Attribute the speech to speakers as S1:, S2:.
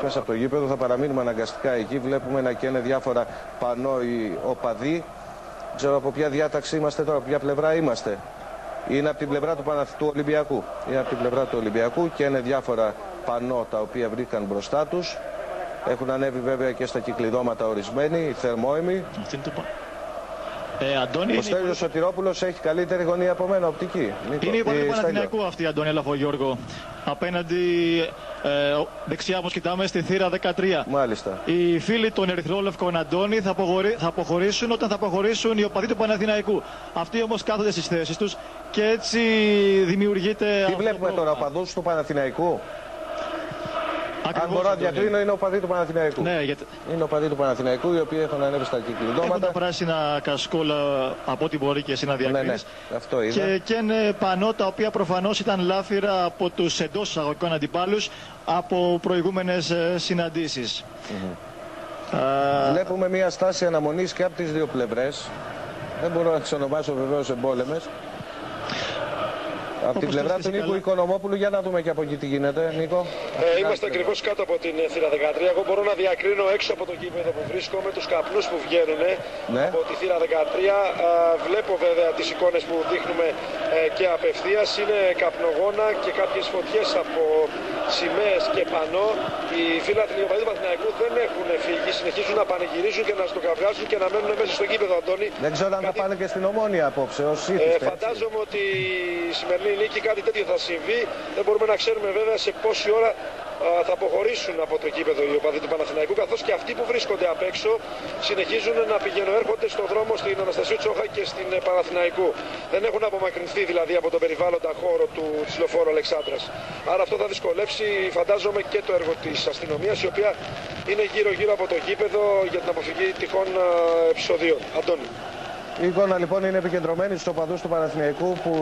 S1: μέσα από το γήπεδο. Θα παραμείνουμε αναγκαστικά εκεί. Βλέπουμε να καίνε διάφορα πανό οι οπαδοί. Δεν ξέρω από ποια διάταξη είμαστε τώρα, από ποια πλευρά είμαστε. Είναι από την πλευρά του Ολυμπιακού. Είναι από την πλευρά του Ολυμπιακού και είναι διάφορα πανό τα οποία βρήκαν μπροστά τους. Έχουν ανέβει βέβαια και στα κυκλειδώματα ορισμένοι, οι θερμόιμοι.
S2: Αντώνη,
S1: ο Στέλιος Σωτηρόπουλος έχει καλύτερη γωνία από μένα, οπτική.
S2: Είναι η υποδοχή του Παναθηναϊκού αυτή, Αντώνη Λαφογιώργο. Απέναντι, δεξιά όμως κοιτάμε, στη θύρα 13.
S1: Μάλιστα.
S2: Οι φίλοι των Ερυθρόλευκων, Αντώνη, θα αποχωρήσουν όταν θα αποχωρήσουν οι οπαδοί του Παναθηναϊκού. Αυτοί όμως κάθονται στις θέσεις τους και έτσι δημιουργείται.
S1: Τι βλέπουμε τώρα, οπαδούς του Παναθηναϊκού?
S2: Ακριβώς,
S1: αν μπορώ να διακρίνω, είναι οπαδοί του Παναθηναϊκού.
S2: Ναι, γιατί...
S1: Είναι οπαδοί του Παναθηναϊκού, οι οποίοι έχουν ανέβει στα κυκλειδώματα.
S2: Έχουν τα πράσινα κασκόλα από ό,τι μπορεί και εσύ να διακρίνεις.
S1: Ναι, αυτό είναι.
S2: Και είναι πανό τα οποία προφανώς ήταν λάφυρα από τους εντός εισαγωγικών αντιπάλους από προηγούμενες συναντήσεις.
S1: Βλέπουμε μια στάση αναμονής και από τις δύο πλευρές. Δεν μπορώ να τις ονομάσω βεβαίως εμπόλεμες. Από την πλευρά του Νίκου Οικονομόπουλου, για να δούμε και από εκεί τι γίνεται, Νίκο.
S3: Είμαστε ακριβώς κάτω από την θύρα 13. Εγώ μπορώ να διακρίνω έξω από το γήπεδο που βρίσκομαι τους καπνούς που βγαίνουν από τη θύρα 13. Βλέπω βέβαια τις εικόνες που δείχνουμε και απευθείας. Είναι καπνογόνα και κάποιες φωτιές από σημαίες και πανό. Οι φίλαθλοι του Παναθηναϊκού δεν έχουν φύγει. Συνεχίζουν να πανηγυρίζουν και να στοκαυγάζουν και να μένουν μέσα στο γήπεδο, Αντώνη.
S1: Δεν ξέρω αν θα πάνε και στην Ομόνια απόψε.
S3: Φαντάζομαι ότι η σημερινή νίκη κάτι τέτοιο θα συμβεί. Δεν μπορούμε να ξέρουμε βέβαια σε πόση ώρα θα αποχωρήσουν από το γήπεδο οι οπαδοί του Παναθηναϊκού, καθώς και αυτοί που βρίσκονται απ' έξω συνεχίζουν να πηγαίνουν έρχονται στον δρόμο στην Αναστασίου Τσόχα και στην Παναθηναϊκού. Δεν έχουν απομακρυνθεί δηλαδή από τον περιβάλλοντα χώρο του Λεωφόρου Αλεξάνδρας. Άρα αυτό θα δυσκολεύσει, φαντάζομαι, και το έργο της αστυνομίας, η οποία είναι γύρω-γύρω από το γήπεδο για την αποφυγή τυχόν επεισοδίων. Αντώνη.
S1: Η εικόνα λοιπόν είναι επικεντρωμένη στους οπαδούς του Παναθηναϊκού που